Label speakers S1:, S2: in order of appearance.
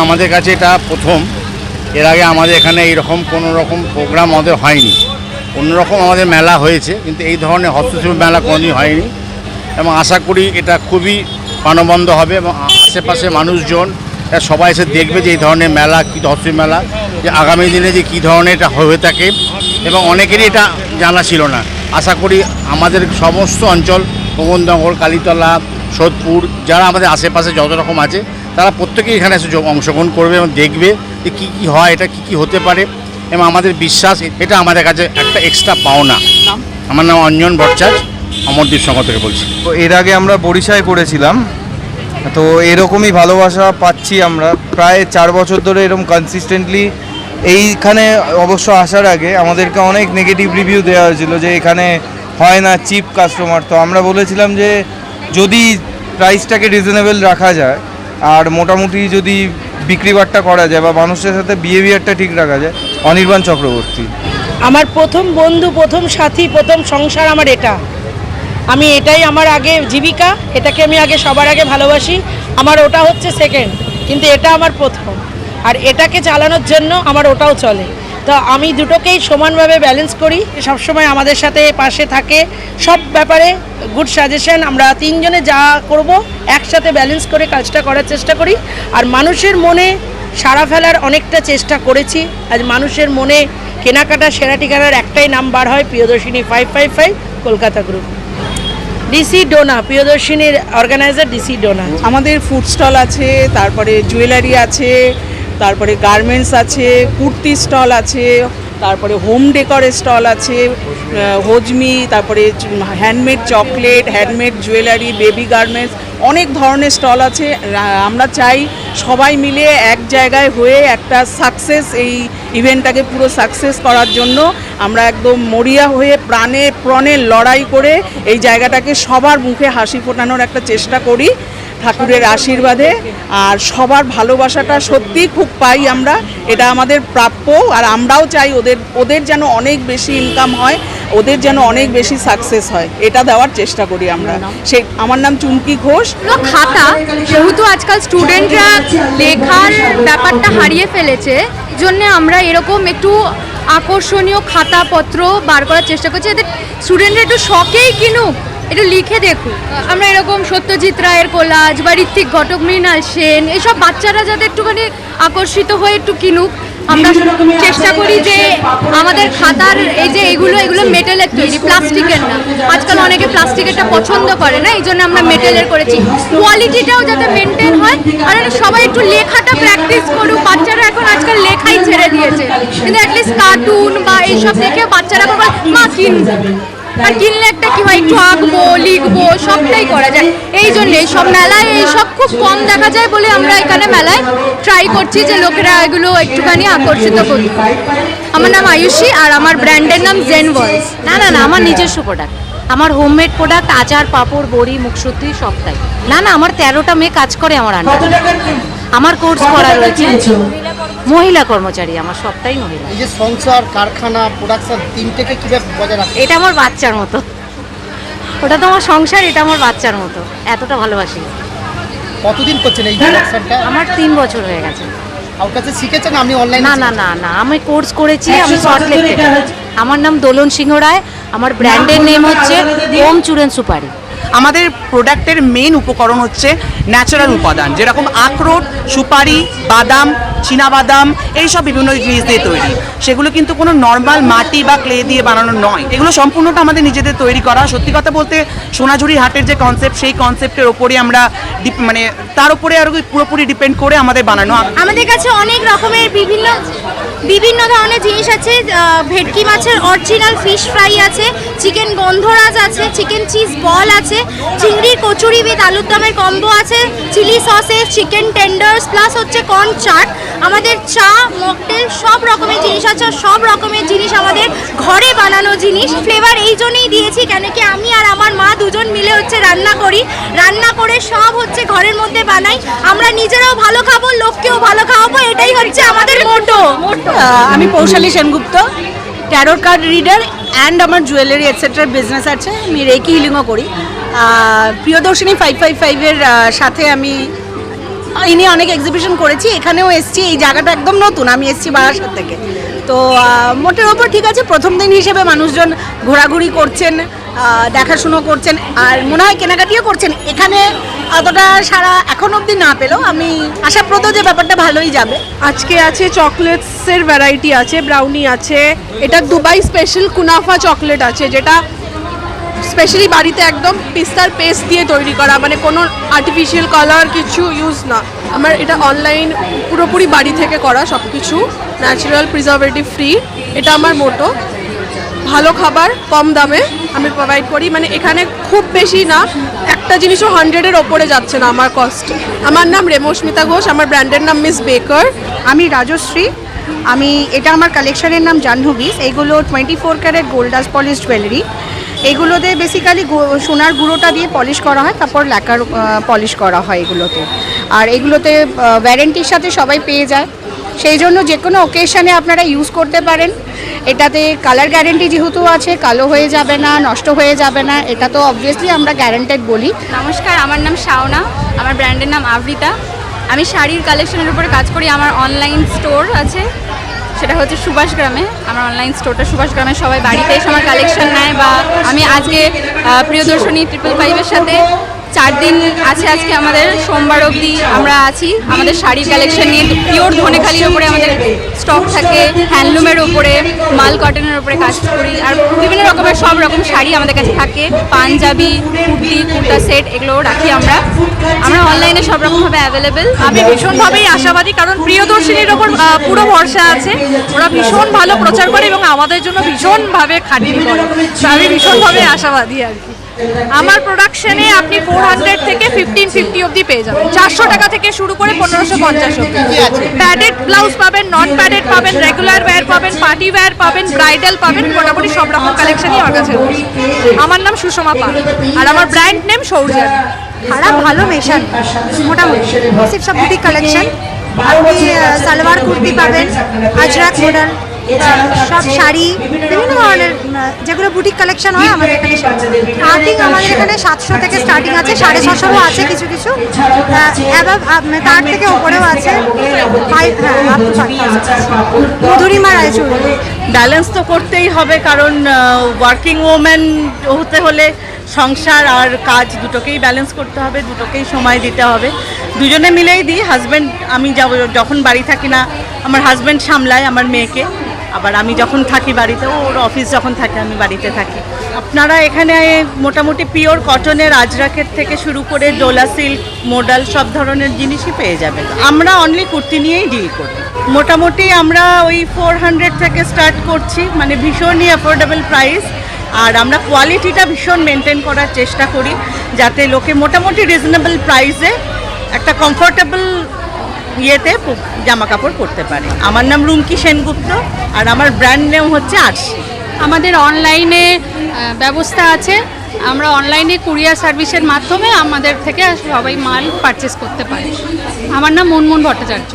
S1: আমাদের কাছে এটা প্রথম। এর আগে আমাদের এখানে এইরকম কোনো রকম প্রোগ্রাম আমাদের হয়নি। অন্যরকম আমাদের মেলা হয়েছে, কিন্তু এই ধরনের হস্তশিল্প মেলা কোনোদিন হয়নি। এবং আশা করি এটা খুবই প্রাণবন্ত হবে এবং আশেপাশে মানুষজন সবাই এসে দেখবে যে এই ধরনের মেলা কী হস্তশিল্প মেলা, যে আগামী দিনে যে কী ধরনের এটা হয়ে থাকে। এবং অনেকেরই এটা জানা ছিল না। আশা করি আমাদের সমস্ত অঞ্চল, মোহননগর, কালীতলা, সোদপুর, যারা আমাদের আশেপাশে যত রকম আছে, তারা প্রত্যেকেই এখানে এসে অংশগ্রহণ করবে এবং দেখবে যে কী কী হয়, এটা কী কী হতে পারে। এবং আমাদের বিশ্বাস এটা আমাদের কাছে একটা এক্সট্রা পাওনা। আমার নাম অঞ্জন ভট্টাচার্য, অমরদীপ সংঘ থেকে বলছি।
S2: তো এর আগে আমরা বরিশায় করেছিলাম, তো এরকমই ভালোবাসা পাচ্ছি আমরা প্রায় 4 বছর ধরে এরকম কনসিস্টেন্টলি। এইখানে অবশ্য আসার আগে আমাদেরকে অনেক নেগেটিভ রিভিউ দেওয়া হয়েছিল যে এখানে হয় না, চিপ কাস্টমার। তো আমরা বলেছিলাম যে যদি প্রাইসটাকে রিজনেবল রাখা যায় আর মোটামুটি যদি বিক্রিবাট্টা করা যায় বা মানুষের সাথে বিহেভিয়ারটা ঠিক রাখা যায়। অনির্বাণ চক্রবর্তী
S3: আমার প্রথম বন্ধু, প্রথম সাথী, প্রথম সংসার আমার এটা। আমি এটাই আমার আগে জীবিকা, এটাকে আমি আগে সবার আগে ভালোবাসি। আমার ওটা হচ্ছে সেকেন্ড, কিন্তু এটা আমার প্রথম। আর এটাকে চালানোর জন্য আমার ওটাও চলে। তো আমি দুটোকেই সমানভাবে ব্যালেন্স করি। সবসময় আমাদের সাথে পাশে থাকে সব ব্যাপারে, গুড সাজেশন। আমরা তিনজনে যা করব একসাথে ব্যালেন্স করে কাজটা করার চেষ্টা করি। আর মানুষের মনে সাড়া ফেলার অনেকটা চেষ্টা করেছি। আজ মানুষের মনে কেনাকাটা সেরা ঠিকানার একটাই নাম্বার হয়, প্রিয়দর্শিনী 555 কলকাতা গ্রুপ। ডিসি ডোনা, প্রিয়দর্শিনীর অর্গানাইজার ডিসি ডোনা।
S4: আমাদের ফুড স্টল আছে, তারপরে জুয়েলারি আছে, তারপরে গার্মেন্টস আছে, কুর্তি স্টল আছে, তারপরে হোম ডেকোরের স্টল আছে, হজমি, তারপরে handmade chocolate, handmade jewellery, baby garments, অনেক ধরনের স্টল আছে। আমরা চাই সবাই মিলে এক জায়গায় হয়ে একটা সাকসেস, এই ইভেন্টটাকে পুরো সাকসেস করার জন্য আমরা একদম মরিয়া হয়ে প্রাণে প্রাণে লড়াই করে এই জায়গাটাকে সবার মুখে হাসি ফোটানোর একটা চেষ্টা করি ঠাকুরের আশীর্বাদে। আর সবার ভালোবাসাটা সত্যিই খুব পাই আমরা, এটা আমাদের প্রাপ্য। আর আমরাও চাই ওদের যেন অনেক বেশি ইনকাম হয়, ওদের যেন অনেক বেশি সাকসেস হয়, এটা দেওয়ার চেষ্টা করি আমরা। সেই আমার নাম চুমকি ঘোষ।
S5: খাতা, যেহেতু আজকাল স্টুডেন্টরা লেখার ব্যাপারটা হারিয়ে ফেলেছে, জন্য আমরা এরকম একটু আকর্ষণীয় খাতাপত্র বার করার চেষ্টা করছি, যাতে স্টুডেন্টরা একটু শখেই কিনুক, একটু লিখে দেখুক। আমরা এরকম সত্যজিৎ রায়ের কোলাজ বা ঋত্বিক ঘটক, মৃণাল সেন, এইসব বাচ্চারা যাতে একটুখানি আকর্ষিত হয়ে একটু কিনুক। আমরা চেষ্টা করি যে আমাদের খাতার এই যে এগুলো মেটেলের তৈরি, প্লাস্টিকের না। আজকাল অনেকে প্লাস্টিকেরটা পছন্দ করে না, এই জন্য আমরা মেটেলের করেছি। কোয়ালিটিটাও যাতে মেনটেন হয়, আর সবাই একটু লেখাটা প্র্যাকটিস করুক। বাচ্চারা এখন আজকাল লেখাই ছেড়ে দিয়েছে, কিন্তু অ্যাটলিস্ট কার্টুন বা এইসব দেখে বাচ্চারা বলে মা কিনবো। আর কিনলে একটা কি হয়, একটু আঁকবো, লিখবো, সবটাই করা যায়। এই জন্য এইসব মেলায় এইসব খুব কম দেখা যায় বলে আমরা এখানে মেলায় ট্রাই করছি যে লোকেরা এগুলো একটুখানি আকর্ষিত করবে। আমার নাম আয়ুষী, আর আমার ব্র্যান্ডের নাম জেন ভয়েস।
S6: না, আমার নিজস্ব প্রোডাক্ট, আমার হোমমেড প্রোডাক্ট, আচার, পাঁপড়, বড়ি, মুখশুদ্ধি সবটাই। না, আমার 13টা মেয়ে কাজ করে আমার আন্ডারে। আমার কোর্স করা রয়েছে, মহিলা কর্মচারী, আমার সবটাই মহিলা।
S7: এই যে সংসার, কারখানা, প্রোডাকশন, তিনটেকে কিভাবে বজায় রাখে?
S6: এটা আমার বাচ্চার মতো, ওটা তো আমার সংসার, এটা আমার বাচ্চার মতো, এতটা ভালোবাসি।
S7: কতদিন করছেন এই প্রোডাকশনটা?
S6: আমার 3 বছর হয়ে গেছে।
S7: আমার কাছে শিখেছেন আপনি অনলাইনে?
S6: না, আমি কোর্স করেছি, আমি শর্টলেক থেকে। আমার নাম দোলন সিংহ রায়, আমার ব্র্যান্ডের নেম হচ্ছে ওম চুরেন সুপারি।
S8: আমাদের প্রোডাক্টের মেন উপকরণ হচ্ছে ন্যাচারাল উপাদান, যেরকম আখরোট, সুপারি, বাদাম, চীনাবাদাম, এইসব বিভিন্ন জিনিস দিয়ে তৈরি। সেগুলো কিন্তু কোনো নর্মাল মাটি বা ক্লে দিয়ে বানানো নয়, এগুলো সম্পূর্ণটা আমাদের নিজেদের তৈরি করা। সত্যি কথা বলতে সোনাঝুরি হাটের যে কনসেপ্ট, সেই কনসেপ্টের ওপরে আমরা মানে তার উপরে আরও পুরোপুরি ডিপেন্ড করে আমাদের বানানো।
S5: আমাদের কাছে অনেক রকমের বিভিন্ন ধরনের জিনিস আছে। ভেটকি মাছের অরিজিনাল ফিশ ফ্রাই আছে, চিকেন গন্ধরাজ আছে, চিকেন চিজ বল আছে, চিংড়ির কচুরি উইথ আলুর দমের কম্বো আছে, chilli sausages, chicken tenders, plus হচ্ছে কর্ন চাট। আমাদের চা, মকটেল, সব রকমের জিনিস আছে। সব রকমের জিনিস আমাদের ঘরে বানানো জিনিস। ফ্লেভার এই জন্যই দিয়েছি কেন কি আমি আর আমার মা দুজন মিলে হচ্ছে রান্না করি, রান্না করে সব হচ্ছে ঘরের মধ্যে বানাই। আমরা নিজেরাও ভালো খাবো, লোককেও ভালো খাওয়াবো, এটাই হচ্ছে আমাদের মোটো।
S3: আমি Poushali Sengupta, taro card reader and আমার জুয়েলারি এটসেট্রার বিজনেস আছে। আমি রেকি হিলিংও করি। প্রিয়দর্শিনী 555-এর সাথে আমি এই নিয়ে অনেক এক্সিবিশন করেছি, এখানেও এসেছি। এই জায়গাটা একদম নতুন, আমি এসেছি বারাসাত থেকে। তো মোটের ওপর ঠিক আছে, প্রথম দিন হিসেবে মানুষজন ঘোরাঘুরি করছেন, দেখাশুনো করছেন, আর মনে হয় কেনাকাটিও করছেন। এখানে অতটা সারা এখন অবধি না পেলেও আমি আশাপ্রদ যে ব্যাপারটা ভালোই যাবে।
S4: আজকে আছে চকলেটসের ভ্যারাইটি আছে, ব্রাউনি আছে, এটা দুবাই স্পেশাল কুনাফা চকলেট আছে, যেটা স্পেশালি বাড়িতে একদম পিস্তার পেস্ট দিয়ে তৈরি করা, মানে কোনো আর্টিফিশিয়াল কালার কিছু ইউজ না। আমার এটা অনলাইন পুরোপুরি বাড়ি থেকে করা, সব কিছু ন্যাচারাল প্রিজারভেটিভ ফ্রি। এটা আমার মোটো, ভালো খাবার কম দামে আমি প্রোভাইড করি। মানে এখানে খুব বেশি না, একটা জিনিসও 100-এর ওপরে যাচ্ছে না আমার কস্ট। আমার নাম রেমস্মিতা ঘোষ, আমার ব্র্যান্ডের নাম মিস বেকার।
S3: আমি রাজশ্রী, এটা আমার কালেকশনের নাম জাহ্নবীজ। এইগুলো 24 carat gold dust polish jewellery. এগুলোতে বেসিক্যালি সোনার গুঁড়োটা দিয়ে পলিশ করা হয়, তারপর ল্যাকার পলিশ করা হয় এগুলোতে। আর এগুলোতে ওয়ারেন্টির সাথে সবাই পেয়ে যায়, সেই জন্য যে কোনো ওকেশনে আপনারা ইউজ করতে পারেন। এটাতে কালার গ্যারেন্টি যেহেতু আছে, কালো হয়ে যাবে না, নষ্ট হয়ে যাবে না, এটা তো অবভিয়াসলি আমরা গ্যারেন্টেড বলি।
S5: নমস্কার, আমার নাম শাওনা, আমার ব্র্যান্ডের নাম আবৃতা। আমি শাড়ির কালেকশনের উপরে কাজ করি। আমার অনলাইন স্টোর আছে, সেটা হচ্ছে সুভাষগ্রামে। আমার অনলাইন স্টোরটা সুভাষগ্রামে, সবাই বাড়িতে এসে আমার কালেকশন নেয়। বা আমি আজকে প্রিয়দর্শনী 555-এর সাথে 4 দিন আছে আজকে আমাদের, সোমবার অবধি আমরা আছি আমাদের শাড়ির কালেকশন নিয়ে। পিওর ধনেখালির ওপরে আমাদের স্টক থাকে, হ্যান্ডলুমের ওপরে, মাল কটনের ওপরে কাজ করি। আর বিভিন্ন রকমের সব রকম শাড়ি আমাদের কাছে থাকে, পাঞ্জাবি, কুর্তি, কুর্তা সেট, এগুলোও রাখি আমরা। আমরা অনলাইনে সব রকমভাবে অ্যাভেলেবেল।
S3: আমি ভীষণভাবেই আশাবাদী, কারণ প্রিয়দর্শিনীর ওপর পুরো ভরসা আছে। ওরা ভীষণ ভালো প্রচার করে এবং আমাদের জন্য ভীষণভাবে খাটনি করে। তো আমি ভীষণভাবে আশাবাদী আর কি। আমার প্রোডাকশনে আপনি 400 থেকে 1550 অবধি পেয়ে যাবেন। 400 টাকা থেকে শুরু করে 1550 অবধি। প্যাডেড ব্লাউজ পাবেন, নন প্যাডেড পাবেন, রেগুলার ওয়্যার পাবেন, পার্টি ওয়্যার পাবেন, ব্রাইডাল পাবেন, মোটামুটি সব রকম কালেকশনই আমার কাছে রয়েছে। আমার নাম সুষমা পাল আর আমার ব্র্যান্ড নেম সৌর্যা।
S9: খারাপ ভালো মেশান, মোটামুটি সব বুটিক কালেকশন। আপনি সালোয়ার কুর্তি পাবেন, আজরাক মডেল, সব শাড়ি, বিভিন্ন ধরনের যেগুলো বুটিক কালেকশন হয় আমাদের এখানে। স্টার্টিং আমাদের এখানে 700 থেকে স্টার্টিং আছে, 750-ও আছে কিছু কিছু, তার থেকে ওপরেও আছে। মধুরিমা রায়চৌধুরী।
S3: ব্যালেন্স তো করতেই হবে, কারণ ওয়ার্কিং ওম্যান হতে হলে সংসার আর কাজ দুটোকেই ব্যালেন্স করতে হবে, দুটোকেই সময় দিতে হবে। দুজনে মিলেই দিই। হাজব্যান্ড, আমি যখন বাড়ি থাকি না, আমার হাজব্যান্ড সামলায় আমার মেয়েকে, আবার আমি যখন থাকি বাড়িতে, ওর অফিস যখন থাকে আমি বাড়িতে থাকি। আপনারা এখানে মোটামুটি পিওর কটনের আজরাকের থেকে শুরু করে ডোলা সিল্ক, মডেল, সব ধরনের জিনিসই পেয়ে যাবেন। আমরা অনলি কুর্তি নিয়েই ডিল করি। মোটামুটি আমরা ওই 400 থেকে স্টার্ট করছি, মানে ভীষণই অ্যাফোর্ডেবল প্রাইস। আর আমরা কোয়ালিটিটা ভীষণ মেনটেন করার চেষ্টা করি, যাতে লোকে মোটামুটি রিজনেবল প্রাইসে একটা কমফোর্টেবল ইয়েতে জামা কাপড় পরতে পারে। আমার নাম রুমকি সেনগুপ্ত আর আমার ব্র্যান্ড নেম হচ্ছে আরশি।
S5: আমাদের অনলাইনে ব্যবস্থা আছে, আমরা অনলাইনে কুরিয়ার সার্ভিসের মাধ্যমে আমাদের থেকে সবাই মাল পারচেস করতে পারে। আমার নাম মুনমুন ভট্টাচার্য।